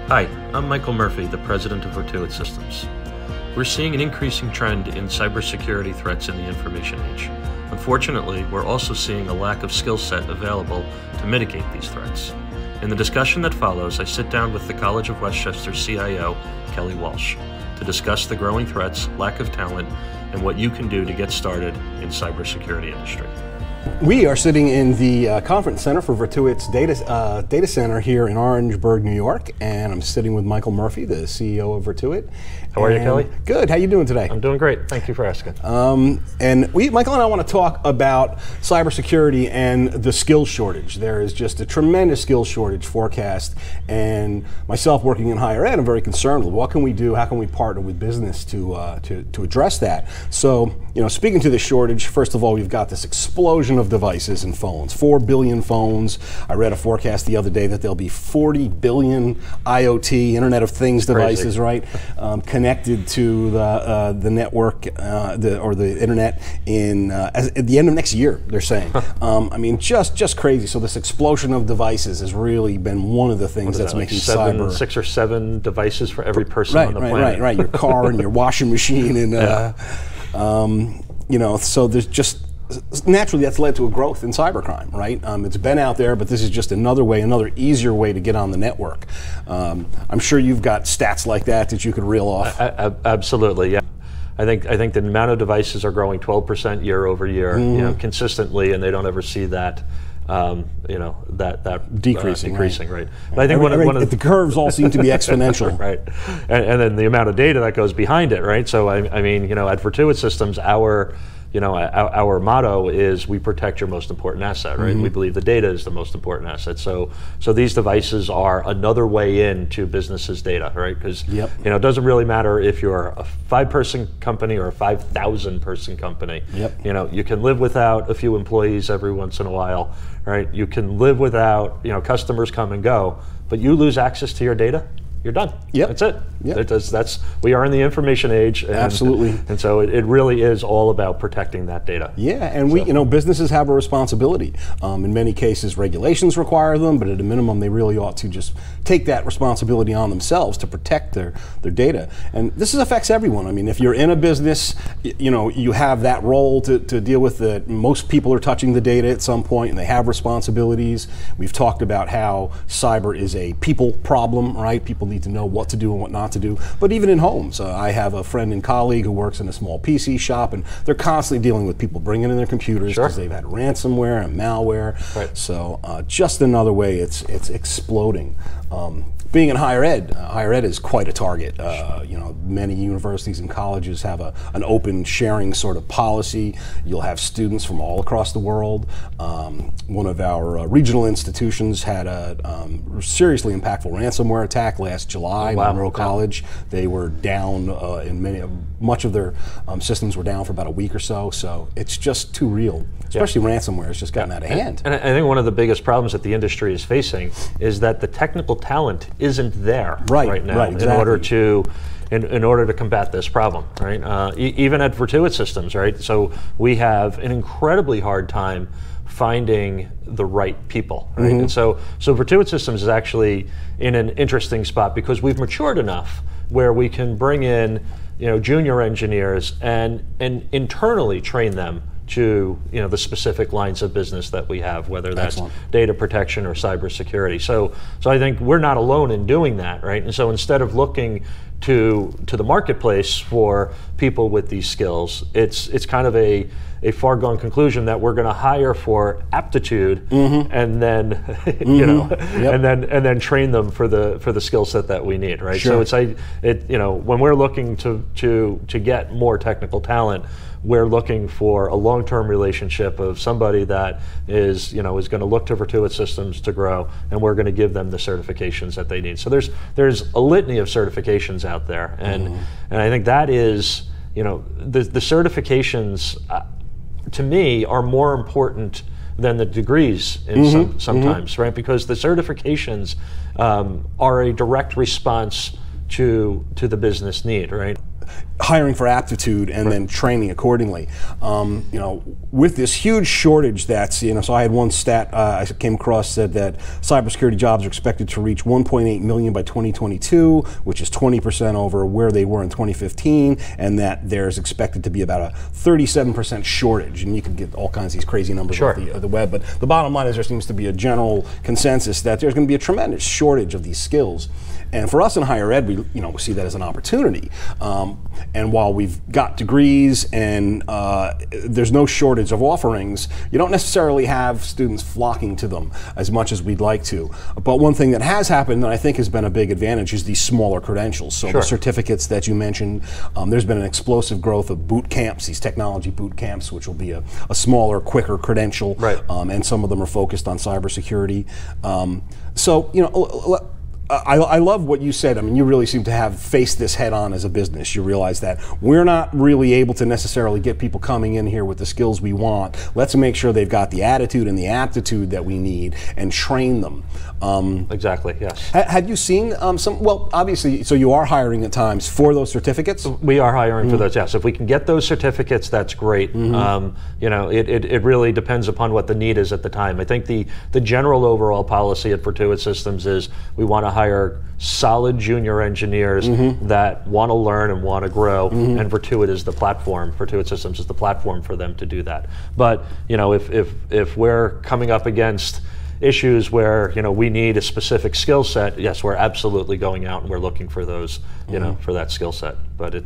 Hi, I'm Michael Murphy, the president of VirtuIT Systems. We're seeing an increasing trend in cybersecurity threats in the information age. Unfortunately, we're also seeing a lack of skill set available to mitigate these threats. In the discussion that follows, I sit down with the College of Westchester CIO, Kelly Walsh, to discuss the growing threats, lack of talent, and what you can do to get started in cybersecurity industry. We are sitting in the conference center for VirtuIT's data center here in Orangeburg, New York, and I'm sitting with Michael Murphy, the CEO of VirtuIT. How are you, Kelly? Good. How are you doing today? I'm doing great. Thank you for asking. Michael and I want to talk about cybersecurity and the skills shortage. There is just a tremendous skills shortage forecast, and myself working in higher ed, I'm very concerned with what can we do, how can we partner with business to address that. So, speaking to the shortage, first of all, we've got this explosion of devices and phones, 4 billion phones. I read a forecast the other day that there'll be 40 billion IoT, Internet of Things devices, right, connected to the network or the internet at the end of next year, they're saying. Just crazy. So this explosion of devices has really been one of the things that's making cyber. 6 or 7 devices for every person on the planet. Right. Your car and your washing machine, and so there's just. Naturally, that's led to a growth in cybercrime, right? It's been out there, but this is just another easier way to get on the network. I'm sure you've got stats like that you could reel off. Absolutely, yeah. I think the amount of devices are growing 12% year over year, consistently, and they don't ever see that. Decreasing, right? But I think one of the curves all seem to be exponential, right? And then the amount of data that goes behind it, right? So at VirtuIT Systems, our motto is we protect your most important asset, right? We believe the data is the most important asset. So these devices are another way into businesses' data, right? Because it doesn't really matter if you're a 5-person company or a 5,000-person company. You can live without a few employees every once in a while, right? You can live without customers come and go, but you lose access to your data, you're done. That's it. We are in the information age. And, absolutely. And so it really is all about protecting that data. Yeah, and businesses have a responsibility. In many cases, regulations require them, but at a minimum, they really ought to just take that responsibility on themselves to protect their data. And this affects everyone. If you're in a business, you have that role to deal with it. Most people are touching the data at some point, and they have responsibilities. We've talked about how cyber is a people problem, right? People need to know what to do and what not to do. But even in homes, I have a friend and colleague who works in a small PC shop, and they're constantly dealing with people bringing in their computers because they've had ransomware and malware. Right. So just another way it's exploding. Being in higher ed is quite a target. Many universities and colleges have an open sharing sort of policy. You'll have students from all across the world. One of our regional institutions had a seriously impactful ransomware attack last July in Monroe College. They were down much of their systems were down for about a week or so. So it's just too real. Especially ransomware has just gotten out of hand. And I think one of the biggest problems that the industry is facing is that the technical talent isn't there right now in order to combat this problem, right? Even at VirtuIT Systems, right? So we have an incredibly hard time finding the right people, right? And so VirtuIT Systems is actually in an interesting spot because we've matured enough where we can bring in junior engineers and internally train them to the specific lines of business that we have, whether that's data protection or cybersecurity. So I think we're not alone in doing that, right? And so instead of looking to the marketplace for people with these skills, it's kind of a far-gone conclusion that we're going to hire for aptitude and then and then train them for the skill set that we need, right? So when we're looking to get more technical talent, we're looking for a long-term relationship of somebody that is going to look to VirtuIT Systems to grow, and we're going to give them the certifications that they need. So there's a litany of certifications out there, and I think that is the certifications to me are more important than the degrees in sometimes, right? Because the certifications are a direct response to the business need, right? hiring for aptitude and then training accordingly. With this huge shortage that's, so I had one stat I came across said that cybersecurity jobs are expected to reach 1.8 million by 2022, which is 20% over where they were in 2015, and that there's expected to be about a 37% shortage. And you can get all kinds of these crazy numbers off the web, but the bottom line is there seems to be a general consensus that there's going to be a tremendous shortage of these skills. And for us in higher ed, we see that as an opportunity. And while we've got degrees and there's no shortage of offerings, you don't necessarily have students flocking to them as much as we'd like to. But one thing that has happened that I think has been a big advantage is these smaller credentials. So the certificates that you mentioned, there's been an explosive growth of boot camps, these technology boot camps, which will be a smaller, quicker credential. And some of them are focused on cybersecurity. I love what you said. I mean, you really seem to have faced this head on as a business. You realize that we're not really able to necessarily get people coming in here with the skills we want. Let's make sure they've got the attitude and the aptitude that we need and train them. Exactly, yes. Had you seen well, obviously, so you are hiring at times for those certificates? We are hiring for those, yes. If we can get those certificates, that's great. It really depends upon what the need is at the time. I think the general overall policy at VirtuIT Systems is we want to hire solid junior engineers that want to learn and want to grow, and VirtuIT is the platform. VirtuIT Systems is the platform for them to do that. But if we're coming up against issues where we need a specific skill set, yes, we're absolutely going out and we're looking for those, for that skill set. But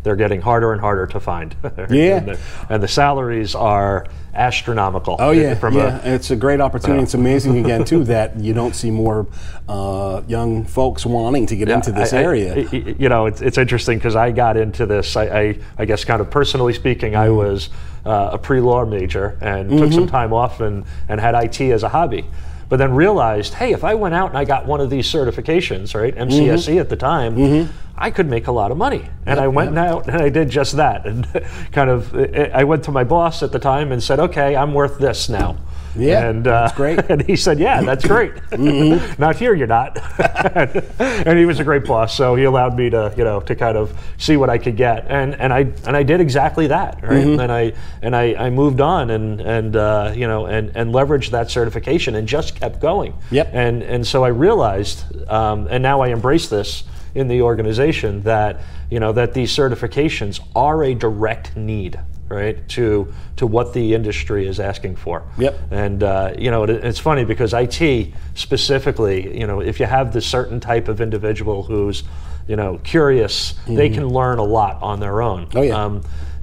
they're getting harder and harder to find. And the salaries are astronomical. Oh yeah, it's a great opportunity. It's amazing again too that you don't see more young folks wanting to get into this area. It's interesting because I got into this. I guess kind of personally speaking, I was a pre-law major and took some time off and had IT as a hobby. But then realized, hey, if I went out and I got one of these certifications, right, MCSE at the time, I could make a lot of money. And I went out and I did just that. And I went to my boss at the time and said, okay, I'm worth this now. Yeah, and, that's great. And he said, yeah, that's great. Not here, you're not. And he was a great boss, so he allowed me to, to kind of see what I could get, and I did exactly that, right? And I moved on and leveraged that certification and just kept going. And so I realized, and now I embrace this in the organization that that these certifications are a direct need, right, to what the industry is asking for. And it's funny because IT specifically, if you have this certain type of individual who's curious, they can learn a lot on their own.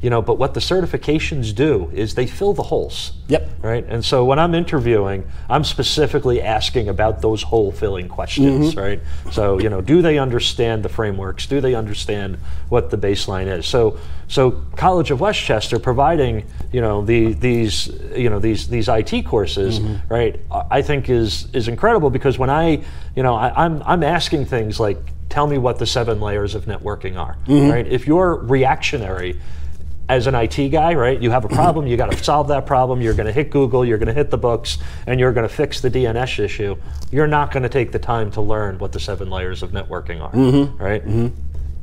But what the certifications do is they fill the holes. Right? And so when I'm interviewing, I'm specifically asking about those hole-filling questions, right? So, do they understand the frameworks? Do they understand what the baseline is? So College of Westchester providing, these IT courses, right? I think is incredible because when I'm asking things like, tell me what the 7 layers of networking are, right? If you're reactionary as an IT guy, right, you have a problem, you got to solve that problem, you're going to hit Google, you're going to hit the books, and you're going to fix the DNS issue. You're not going to take the time to learn what the 7 layers of networking are, right?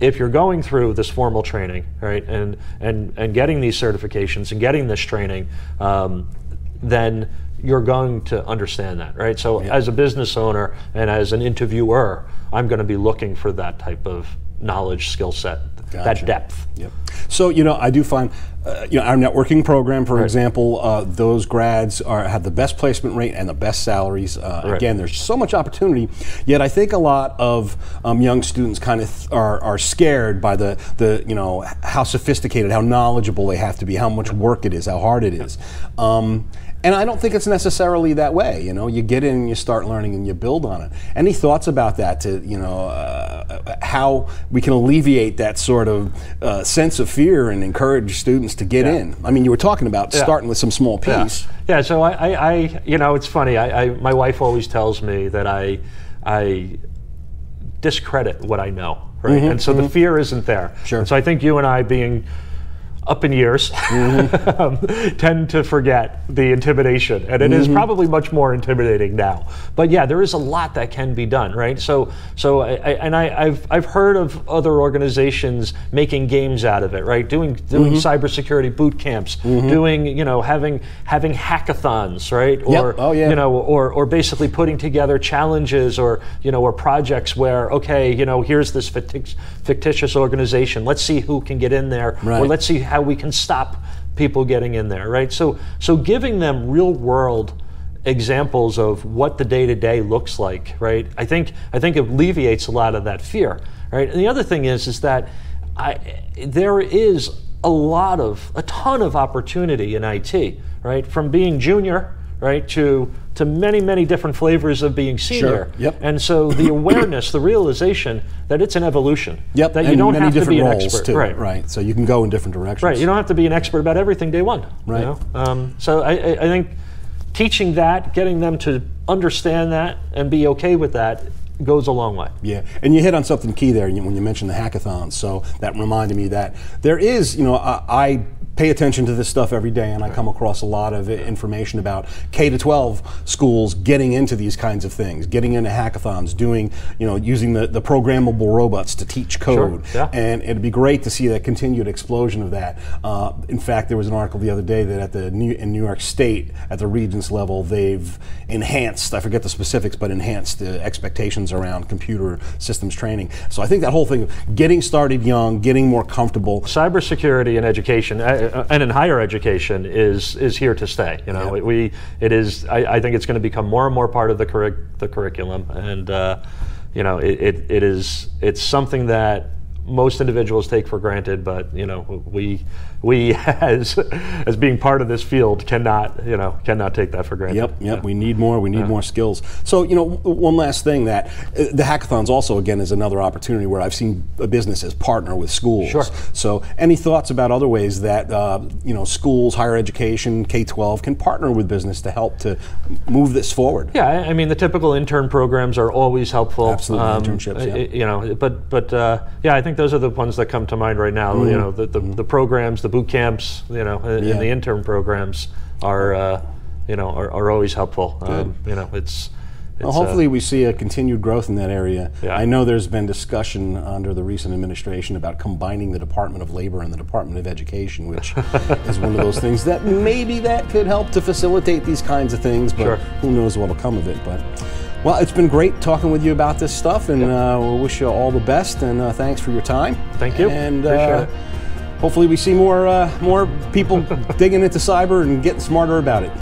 If you're going through this formal training, right, and getting these certifications and getting this training, then you're going to understand that, right? So as a business owner and as an interviewer, I'm going to be looking for that type of knowledge, skill set, that depth. So, I do find, our networking program, for example, those grads have the best placement rate and the best salaries. Again, there's so much opportunity, yet I think a lot of young students kind of are scared by the how sophisticated, how knowledgeable they have to be, how much work it is, how hard it is. And I don't think it's necessarily that way. You get in and you start learning and you build on it. Any thoughts about that? How we can alleviate that sort of sense of fear and encourage students to get in. I mean, you were talking about starting with some small piece. Yeah. So I it's funny. My wife always tells me that I discredit what I know, right? And so the fear isn't there. And so I think you and I being up in years tend to forget the intimidation, and it is probably much more intimidating now. But yeah, there is a lot that can be done, right? I've heard of other organizations making games out of it, right? Doing cybersecurity boot camps, doing having hackathons, right? Or or basically putting together challenges or projects where here's this fictitious organization. Let's see who can get in there, or let's see how we can stop people getting in there, right? So giving them real world examples of what the day-to-day looks like, right? I think it alleviates a lot of that fear, right? And the other thing is that there is a ton of opportunity in IT, right? From being junior, right, to many different flavors of being senior. Sure. Yep. And so the awareness, the realization that it's an evolution. Yep. That you don't have to be an expert. Too, right. So you can go in different directions. Right. You don't have to be an expert about everything day one. Right. So I think teaching that, getting them to understand that and be okay with that goes a long way. Yeah, and you hit on something key there when you mentioned the hackathons. So that reminded me that there is, I pay attention to this stuff every day, and I come across a lot of information about K-12 schools getting into these kinds of things, getting into hackathons, doing, using the programmable robots to teach code. Sure. Yeah. And it'd be great to see that continued explosion of that. In fact, there was an article the other day that in New York State, at the Regents level, they've enhanced, I forget the specifics, but enhanced the expectations around computer systems training. So I think that whole thing of getting started young, getting more comfortable. Cybersecurity in education and in higher education is here to stay. I think it's going to become more and more part of the curriculum, and it's something that most individuals take for granted, but we as being part of this field cannot take that for granted. Yep. We need more. We need more skills. So one last thing, that the hackathons also again is another opportunity where I've seen businesses partner with schools. Sure. So any thoughts about other ways that schools, higher education, K-12 can partner with business to help to move this forward? Yeah, I mean the typical intern programs are always helpful. Absolutely, internships. Yeah. I think those are the ones that come to mind right now. The programs, the boot camps, and the intern programs are always helpful. Well, hopefully we see a continued growth in that area. Yeah. I know there's been discussion under the recent administration about combining the Department of Labor and the Department of Education, which is one of those things that maybe that could help to facilitate these kinds of things, but who knows what will come of it. But well, it's been great talking with you about this stuff, and we wish you all the best, and thanks for your time. Thank you. And appreciate it. Hopefully we see more people digging into cyber and getting smarter about it.